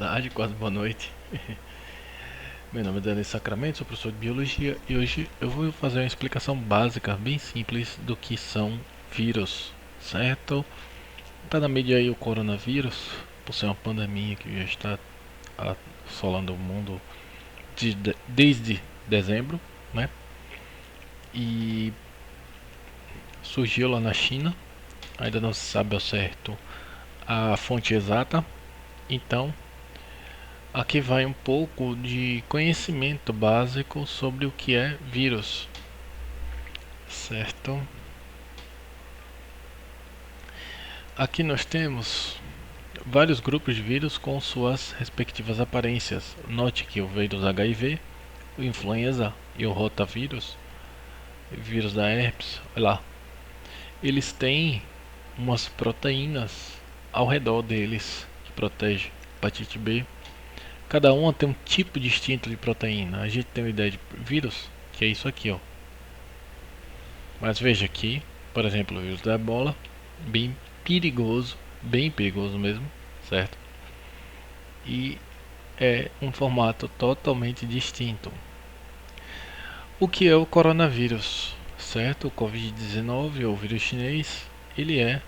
tarde, quase boa noite. Meu nome é Daniel Sacramento, sou professor de biologia e hoje eu vou fazer uma explicação básica, bem simples, do que são vírus, certo? Está na mídia aí o coronavírus, por ser uma pandemia que já está assolando o mundo desde dezembro, né? E surgiu lá na China, ainda não se sabe ao certo a fonte exata, então aqui vai um pouco de conhecimento básico sobre o que é vírus, certo? Aqui nós temos vários grupos de vírus com suas respectivas aparências. Note que o vírus HIV, o influenza e o rotavírus, o vírus da herpes, olha lá, eles têm umas proteínas ao redor deles que protege hepatite B. Cada uma tem um tipo distinto de proteína. A gente tem uma ideia de vírus, que é isso aqui, ó. Mas veja aqui, por exemplo, o vírus da ebola, bem perigoso mesmo, certo? E é um formato totalmente distinto. O que é o coronavírus, certo? O Covid-19 ou vírus chinês, ele é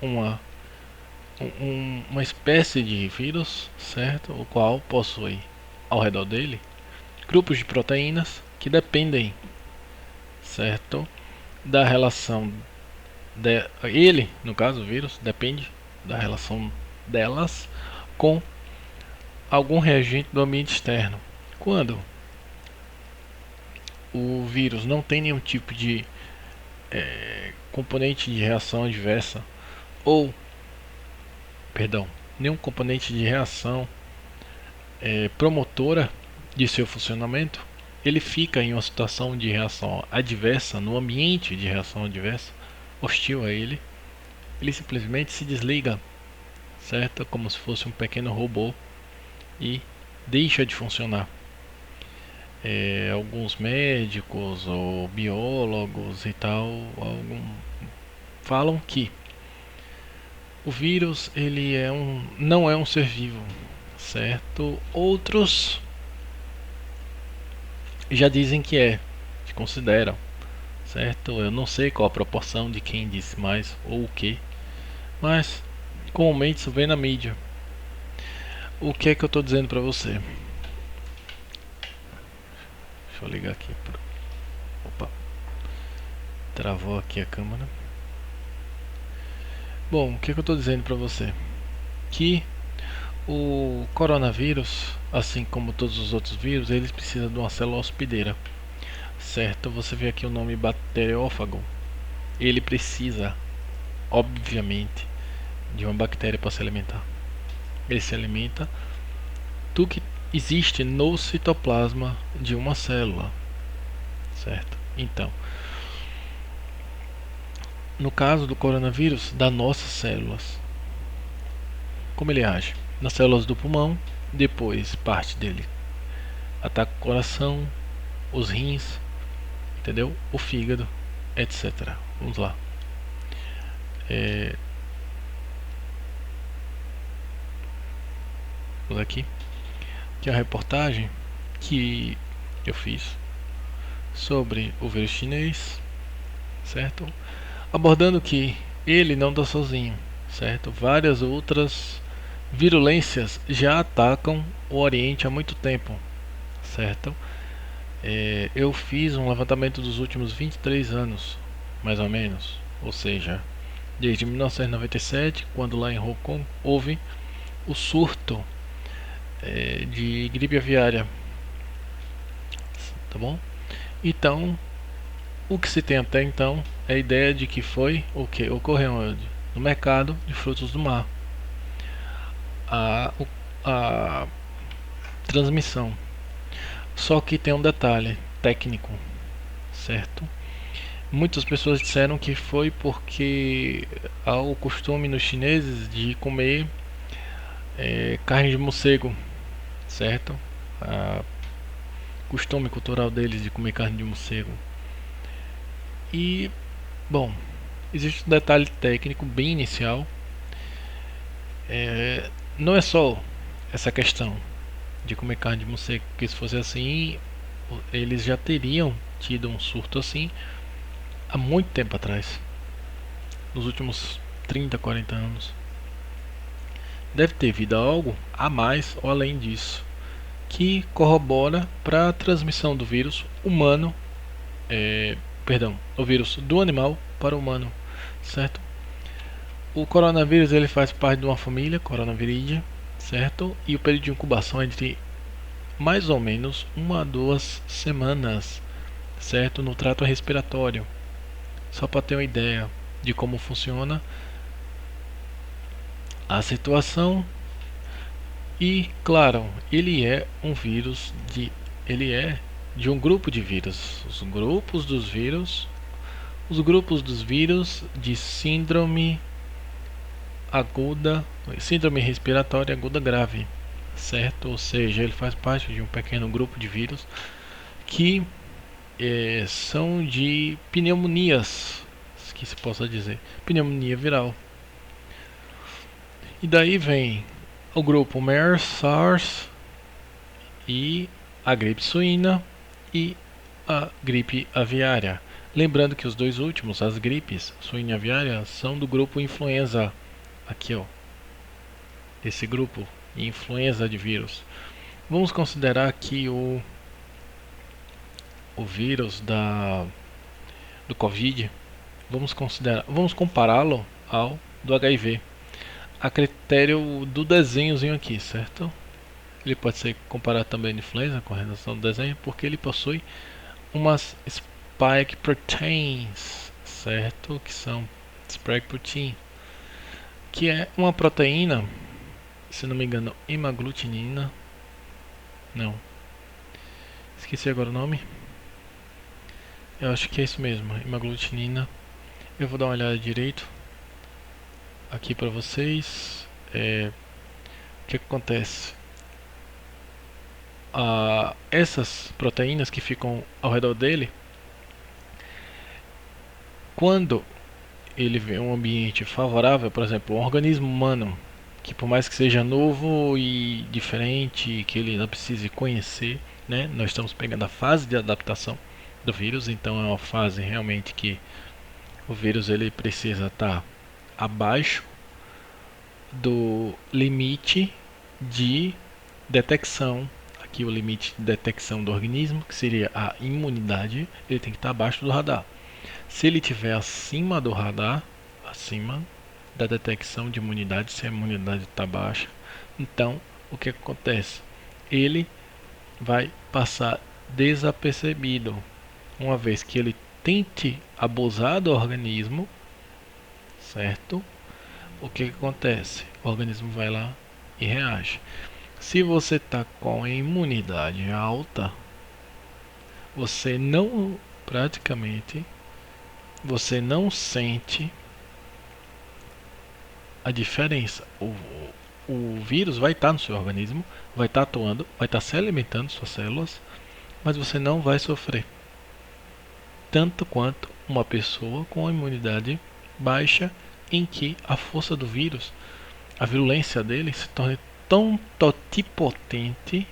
uma espécie de vírus, certo? O qual possui ao redor dele grupos de proteínas que dependem, certo, da relação ele, no caso o vírus, depende da relação delas com algum reagente do ambiente externo. Quando o vírus não tem nenhum tipo de componente de reação adversa ou, perdão, nenhum componente de reação promotora de seu funcionamento, ele fica em uma situação de reação adversa, no ambiente de reação adversa, hostil a ele simplesmente se desliga, certo? Como se fosse um pequeno robô e deixa de funcionar. Alguns médicos ou biólogos e tal falam que o vírus ele não é um ser vivo, certo? Outros já dizem que consideram, certo? Eu não sei qual a proporção de quem disse mais ou o que, mas comumente isso vem na mídia. O que é que eu estou dizendo para você? Deixa eu ligar aqui. Opa, travou aqui a câmera. Bom, o que é que eu estou dizendo para você? Que o coronavírus, assim como todos os outros vírus, eles precisam de uma célula hospedeira, certo? Você vê aqui o nome bacteriófago. Ele precisa, obviamente, de uma bactéria para se alimentar. Ele se alimenta do que existe no citoplasma de uma célula, certo? Então, no caso do coronavírus, das nossas células, como ele age? Nas células do pulmão, depois parte dele ataca o coração, os rins, entendeu? O fígado, etc. Vamos lá. Vamos aqui. Que é a reportagem que eu fiz sobre o vírus chinês, certo? Abordando que ele não está sozinho, certo? Várias outras virulências já atacam o Oriente há muito tempo, certo? Eu fiz um levantamento dos últimos 23 anos, mais ou menos, ou seja, desde 1997, quando lá em Hong Kong houve o surto de gripe aviária, tá bom? Então, o que se tem até então é a ideia de que foi o que ocorreu onde? No mercado de frutos do mar. A transmissão. Só que tem um detalhe técnico, certo? Muitas pessoas disseram que foi porque há o costume nos chineses de comer carne de morcego, certo? Costume cultural deles de comer carne de morcego. E, bom, existe um detalhe técnico bem inicial. Não é só essa questão de comer carne de morcego, porque se fosse assim, eles já teriam tido um surto assim há muito tempo atrás, nos últimos 30, 40 anos. Deve ter havido algo a mais ou além disso que corrobora para a transmissão do vírus humano, perdão, o vírus do animal para o humano, certo? O coronavírus ele faz parte de uma família, Coronaviridae, certo? E o período de incubação é de mais ou menos 1 a 2 semanas, certo? No trato respiratório. Só para ter uma ideia de como funciona a situação. E claro, ele é de um grupo de vírus. Os grupos dos vírus de síndrome respiratória aguda grave, certo? Ou seja, ele faz parte de um pequeno grupo de vírus que são de pneumonias, que se possa dizer, pneumonia viral. E daí vem o grupo MERS, SARS e a gripe suína e a gripe aviária. Lembrando que os dois últimos, as gripes suína e aviária, são do grupo influenza. Aqui, ó, esse grupo influenza de vírus. Vamos considerar que o vírus do Covid, vamos compará-lo ao do HIV. A critério do desenhozinho aqui, certo? Ele pode ser comparado também à influenza com relação do desenho, porque ele possui umas spike proteins, certo? Que são spike protein, que é uma proteína, se não me engano, hemaglutinina. Não, esqueci agora o nome. Eu acho que é isso mesmo, hemaglutinina. Eu vou dar uma olhada direito aqui para vocês. O que acontece? Essas proteínas que ficam ao redor dele, quando ele vê um ambiente favorável, por exemplo, um organismo humano, que por mais que seja novo e diferente, que ele não precise conhecer, né? Nós estamos pegando a fase de adaptação do vírus, então é uma fase realmente que o vírus ele precisa estar abaixo do limite de detecção. Aqui o limite de detecção do organismo, que seria a imunidade, ele tem que estar abaixo do radar. Se ele estiver acima do radar, acima da detecção de imunidade, se a imunidade está baixa, então o que acontece? Ele vai passar desapercebido, uma vez que ele tente abusar do organismo, certo? O que acontece? O organismo vai lá e reage. Se você está com a imunidade alta, você não sente a diferença. O vírus vai estar no seu organismo, vai estar atuando, vai estar se alimentando suas células, mas você não vai sofrer tanto quanto uma pessoa com a imunidade baixa, em que a força do vírus, a virulência dele se torna tão totipotente,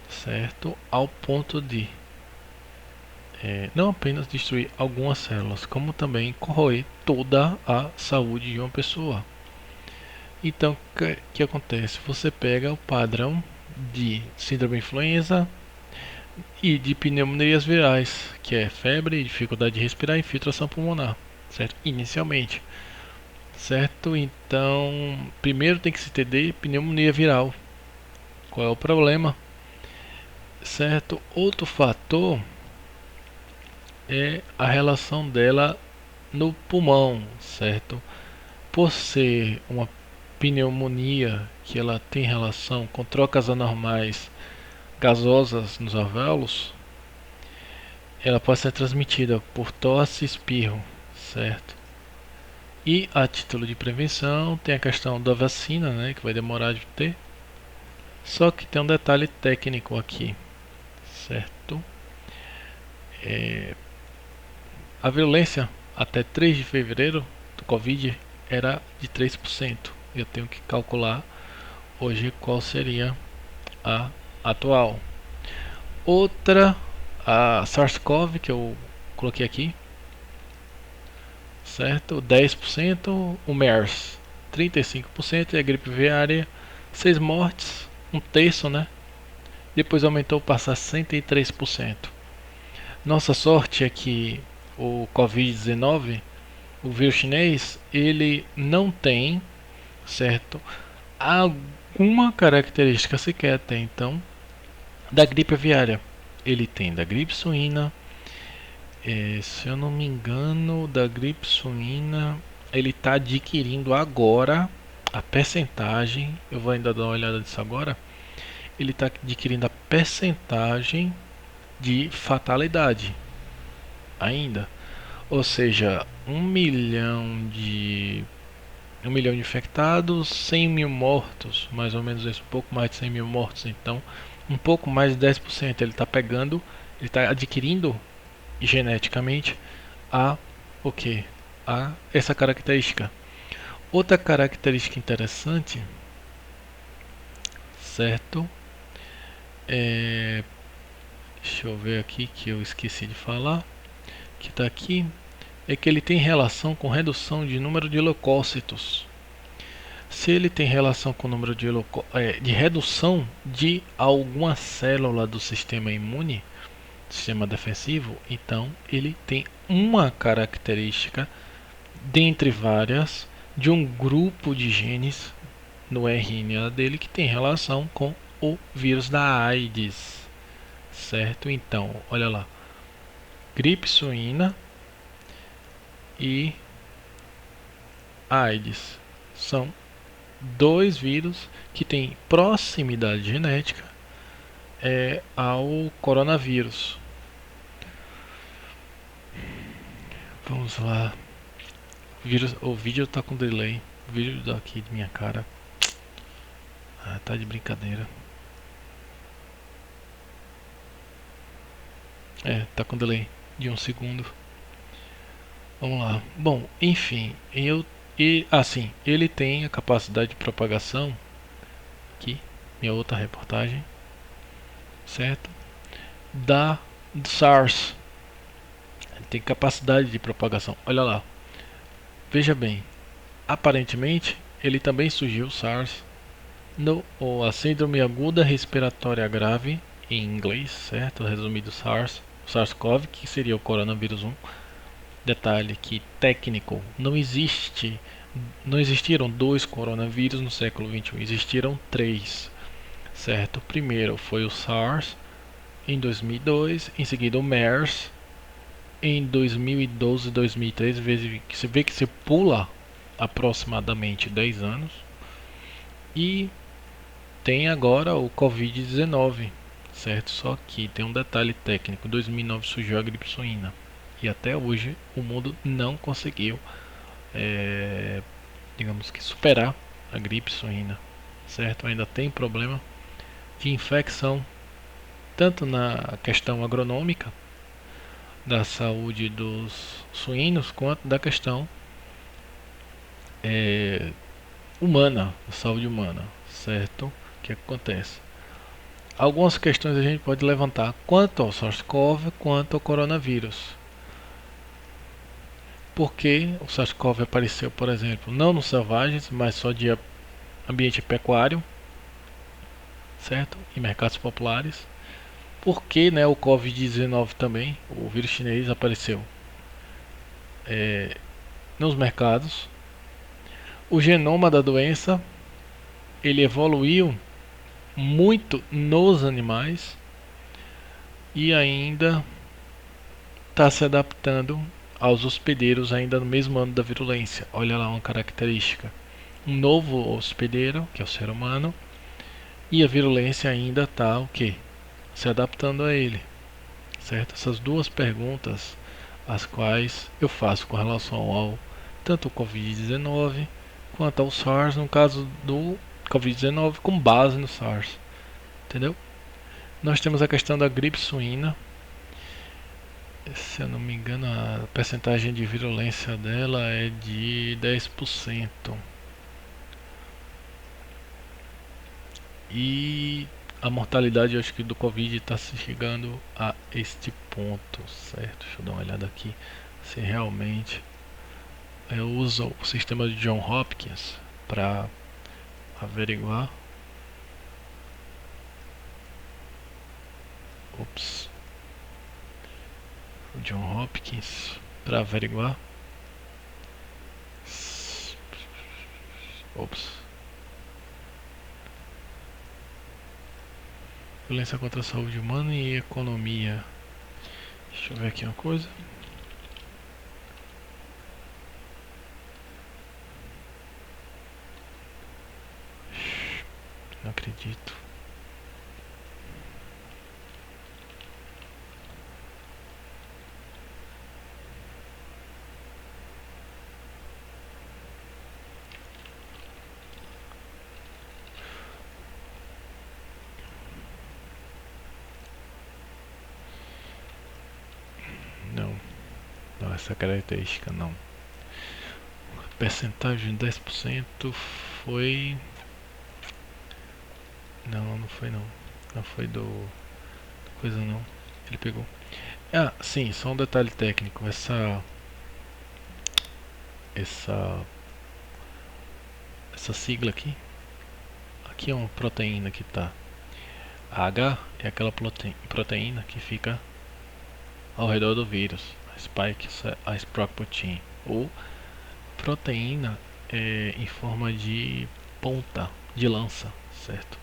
certo? Ao ponto de não apenas destruir algumas células, como também corroer toda a saúde de uma pessoa. Então, o que acontece? Você pega o padrão de síndrome influenza e de pneumonias virais, que é febre, dificuldade de respirar e infiltração pulmonar, certo? Inicialmente, certo? Então, primeiro tem que se entender pneumonia viral. Qual é o problema? Certo? Outro fator é a relação dela no pulmão, certo? Por ser uma pneumonia que ela tem relação com trocas anormais gasosas nos alvéolos, ela pode ser transmitida por tosse e espirro, certo? E a título de prevenção tem a questão da vacina, né, que vai demorar de ter. Só que tem um detalhe técnico aqui, certo? A violência até 3 de fevereiro do Covid era de 3%. Eu tenho que calcular hoje qual seria a atual. Outra, a SARS-CoV, que eu coloquei aqui, certo? 10%, o MERS 35% e a gripe aviária 6 mortes, um terço, né? Depois aumentou para 63%. Nossa sorte é que o Covid-19, o vírus chinês, ele não tem, certo, alguma característica sequer até então da gripe aviária. Ele tem da gripe suína, se eu não me engano, da gripe suína, ele está adquirindo agora a percentagem, eu vou ainda dar uma olhada nisso agora, ele está adquirindo a percentagem de fatalidade ainda. Ou seja, 1 milhão de infectados, 100 mil mortos, mais ou menos isso, um pouco mais de 100 mil mortos. Então, um pouco mais de 10%. Ele está pegando, ele está adquirindo geneticamente o que? Essa característica. Outra característica interessante, certo? Deixa eu ver aqui que eu esqueci de falar, que está aqui, é que ele tem relação com redução de número de leucócitos. Se ele tem relação com o número de redução de alguma célula do sistema imune, sistema defensivo, então ele tem uma característica dentre várias de um grupo de genes no RNA dele que tem relação com o vírus da AIDS, certo? Então, olha lá, gripe suína e AIDS são dois vírus que têm proximidade genética ao coronavírus. Vamos lá. O vídeo tá com delay. O vídeo daqui de minha cara. Tá de brincadeira. Tá com delay de 1 segundo. Vamos lá. Bom, enfim, ele tem a capacidade de propagação. Aqui, minha outra reportagem, certo? Do SARS. Ele tem capacidade de propagação. Olha lá. Veja bem, aparentemente ele também surgiu, SARS, a síndrome aguda respiratória grave, em inglês, certo? Resumido SARS-CoV, que seria o coronavírus 1. Detalhe que técnico, não existiram dois coronavírus no século XXI, existiram três, certo? O primeiro foi o SARS em 2002, em seguida o MERS em 2012 e 2013, você vê que se pula aproximadamente 10 anos, e tem agora o Covid-19, certo? Só que tem um detalhe técnico: em 2009 surgiu a gripe suína e até hoje o mundo não conseguiu, digamos que, superar a gripe suína, certo? Ainda tem problema de infecção, tanto na questão agronômica da saúde dos suínos, quanto da questão humana, da saúde humana, certo? O que acontece? Algumas questões a gente pode levantar quanto ao SARS-CoV, quanto ao coronavírus. Porque o SARS-CoV apareceu, por exemplo, não nos selvagens, mas só de ambiente pecuário, certo? Em mercados populares. Porque, né, o Covid-19 também, o vírus chinês, apareceu nos mercados. O genoma da doença, ele evoluiu muito nos animais e ainda está se adaptando aos hospedeiros ainda no mesmo ano da virulência. Olha lá uma característica: um novo hospedeiro, que é o ser humano, e a virulência ainda está o quê? Se adaptando a ele, certo? Essas duas perguntas as quais eu faço com relação ao tanto o Covid-19 quanto ao SARS, no caso do Covid-19 com base no SARS, entendeu? Nós temos a questão da gripe suína. Se eu não me engano, a percentagem de virulência dela é de 10%. E a mortalidade, eu acho que do Covid está se chegando a este ponto, certo? Deixa eu dar uma olhada aqui se realmente eu uso o sistema de John Hopkins para averiguar. Ops. O John Hopkins para averiguar. Ops. Violência contra a saúde humana e economia. Deixa eu ver aqui uma coisa. Não acredito. Não, essa característica não. A percentagem de 10% foi... Não foi não. Não foi do... coisa não. Ele pegou. Ah, sim, só um detalhe técnico. Essa sigla aqui. Aqui é uma proteína que tá. A H é aquela proteína que fica ao redor do vírus. A spike protein. Ou proteína em forma de ponta, de lança, certo?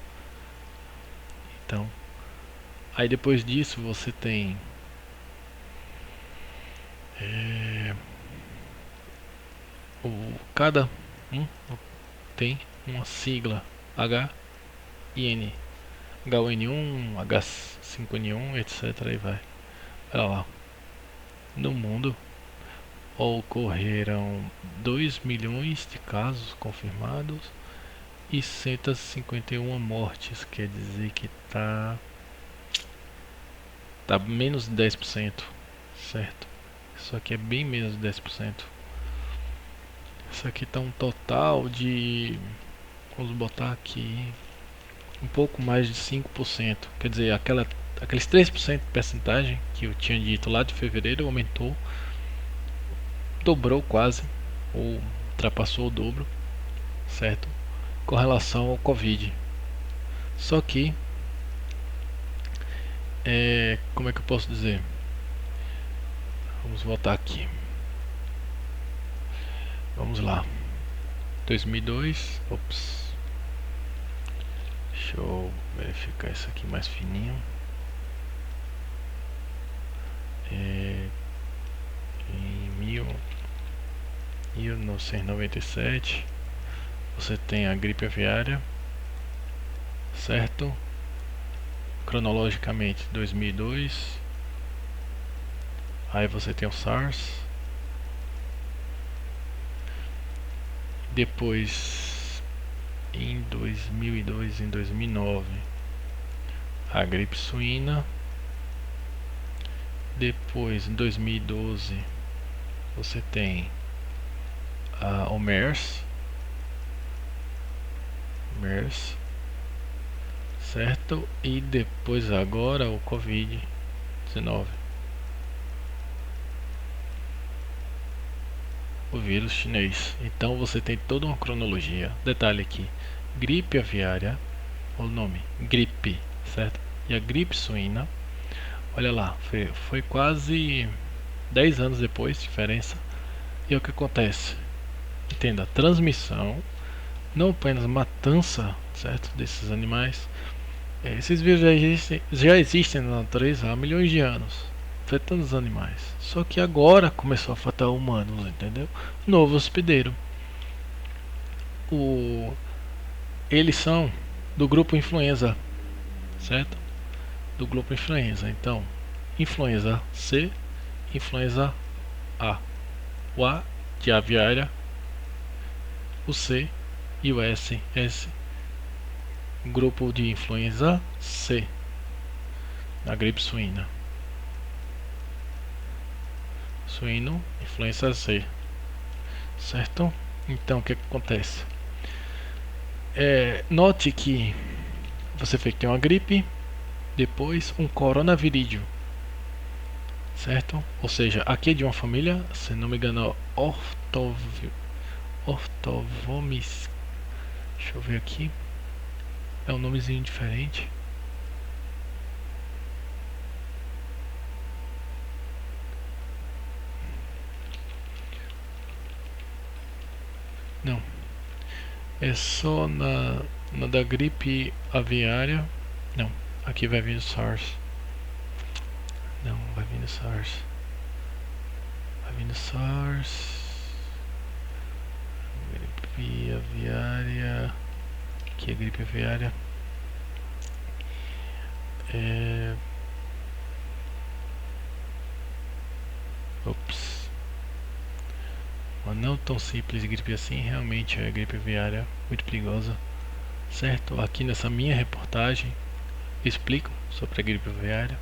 Então, aí depois disso você tem cada um tem uma sigla H e N, H1N1, H5N1, etc. Aí vai. Olha lá. No mundo ocorreram 2 milhões de casos confirmados e 151 mortes. Quer dizer que tá menos de 10%, certo? Isso aqui é bem menos de 10%. Isso aqui tá um total de, vamos botar aqui, um pouco mais de 5%. Quer dizer, aqueles 3% de percentagem que eu tinha dito lá de fevereiro aumentou, dobrou quase, ou ultrapassou o dobro, certo? Com relação ao Covid. Só que, como é que eu posso dizer? Vamos voltar aqui. Vamos lá. 2002. Ops. Deixa eu verificar isso aqui mais fininho. Em 1997 você tem a gripe aviária, certo? Cronologicamente 2002. Aí você tem o SARS. Depois, em 2002 e em 2009, a gripe suína. Depois, em 2012, você tem o MERS, certo? E depois agora o Covid-19, o vírus chinês. Então você tem toda uma cronologia. Detalhe aqui: gripe aviária, o nome gripe, certo? E a gripe suína, olha lá, foi quase 10 anos depois, diferença. E o que acontece? Entenda, transmissão, não apenas matança, certo, desses animais. Esses vírus já existem na natureza há milhões de anos, afetando os animais. Só que agora começou a afetar humanos, entendeu? Novo hospedeiro. Eles são do grupo influenza, certo? Do grupo influenza. Então, influenza C, influenza A. O A de aviária, o C e o S. Grupo de influenza C, a gripe suína. Suíno, influenza C, certo? Então o que acontece? Note que você vê que tem uma gripe, depois um coronavirídeo, certo? Ou seja, aqui é de uma família, se não me engano, Orthovomis. Deixa eu ver aqui. É um nomezinho diferente. Não. É só na da gripe aviária. Não. Aqui vai vir o SARS. Não, vai vir o SARS. Vai vir o SARS. Gripe aviária. Aqui é gripe aviária. Ops. Uma não tão simples gripe assim, realmente é gripe aviária muito perigosa, certo? Aqui nessa minha reportagem explico sobre a gripe aviária.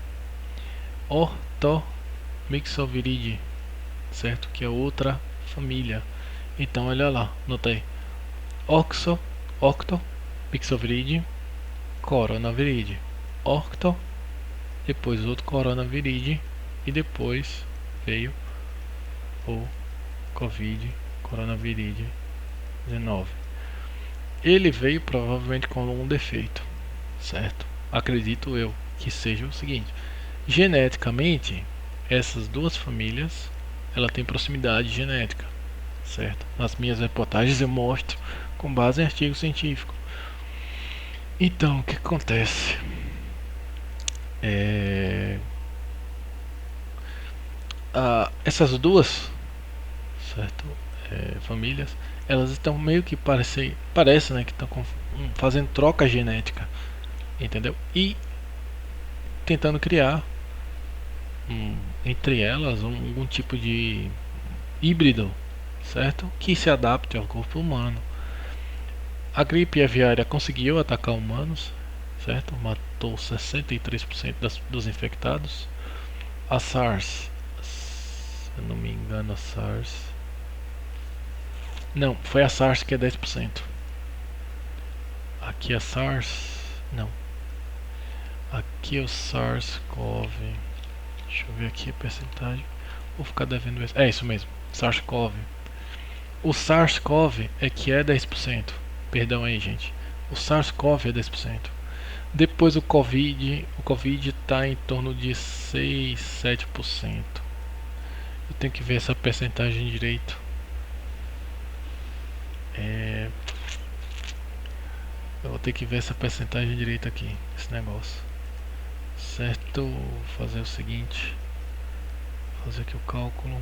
Orthomyxoviridae, certo? Que é outra família. Então olha lá, nota aí. Orthomyxoviridae, coronaviridae. Ortho, depois outro coronaviridae e depois veio o Covid, coronaviridae 19. Ele veio provavelmente com um defeito, certo? Acredito eu que seja o seguinte: geneticamente, essas duas famílias, ela tem proximidade genética, certo? Nas minhas reportagens eu mostro com base em artigo científico. Então, o que acontece? Essas duas, certo? Famílias, elas estão meio que parece, né, que estão fazendo troca genética, entendeu? E tentando criar entre elas algum tipo de híbrido, certo? Que se adapte ao corpo humano. A gripe aviária conseguiu atacar humanos, certo? Matou 63% dos infectados. A SARS, se eu não me engano, a SARS... Não, foi a SARS que é 10%. Aqui a SARS... Não. Aqui é o SARS-CoV. Deixa eu ver aqui a percentagem. Vou ficar devendo isso. É isso mesmo, SARS-CoV. O SARS-CoV é que é 10%. Perdão aí, gente. O SARS-CoV é 10%. Depois o Covid está em torno de 6, 7%. Eu tenho que ver essa percentagem direito. Eu vou ter que ver essa percentagem direito aqui, esse negócio. Certo, vou fazer o seguinte. Vou fazer aqui o cálculo.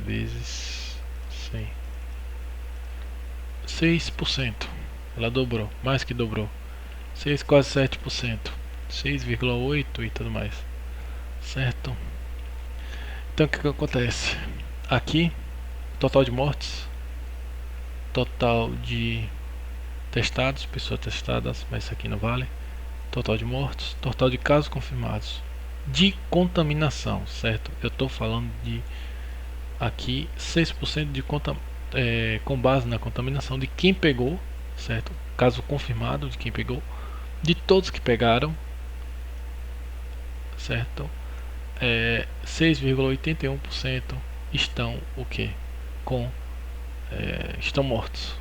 Vezes 100. 6%. Ela dobrou, mais que dobrou. 6, quase 7%. 6,8 e tudo mais. Certo? Então o que acontece? Aqui, total de mortes, total de testados, pessoas testadas, mas isso aqui não vale. Total de mortes, total de casos confirmados de contaminação, certo? Eu estou falando de aqui 6% de com base na contaminação de quem pegou, certo? Caso confirmado de quem pegou, de todos que pegaram, certo? 6,81% estão o que? Estão mortos.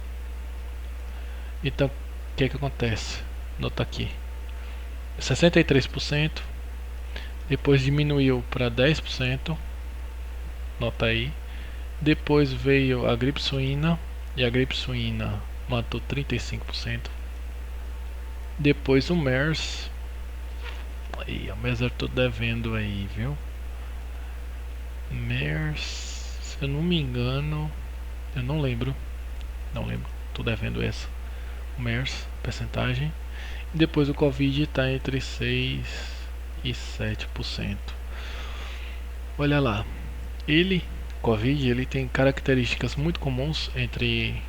Então, o que acontece? Nota aqui, 63%, depois diminuiu para 10%, nota aí. Depois veio a gripe suína, e a gripe suína matou 35%. Depois o MERS. Aí, o MERS eu tô devendo aí, viu? MERS, se eu não me engano, eu não lembro. Não lembro, tô devendo essa. O MERS, percentagem. E depois o Covid está entre 6 e 7%. Olha lá, Covid, ele tem características muito comuns entre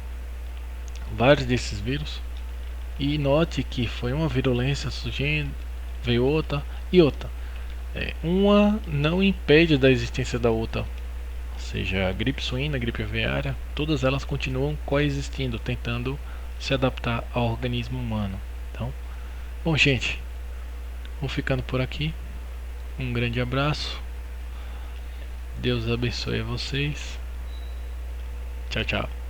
vários desses vírus. E note que foi uma virulência surgindo, veio outra, E outra, uma não impede da existência da outra. Ou seja, a gripe suína, a gripe aviária, todas elas continuam coexistindo, tentando se adaptar ao organismo humano. Então, bom, gente, vou ficando por aqui. Um grande abraço. Deus abençoe a vocês. Tchau, tchau.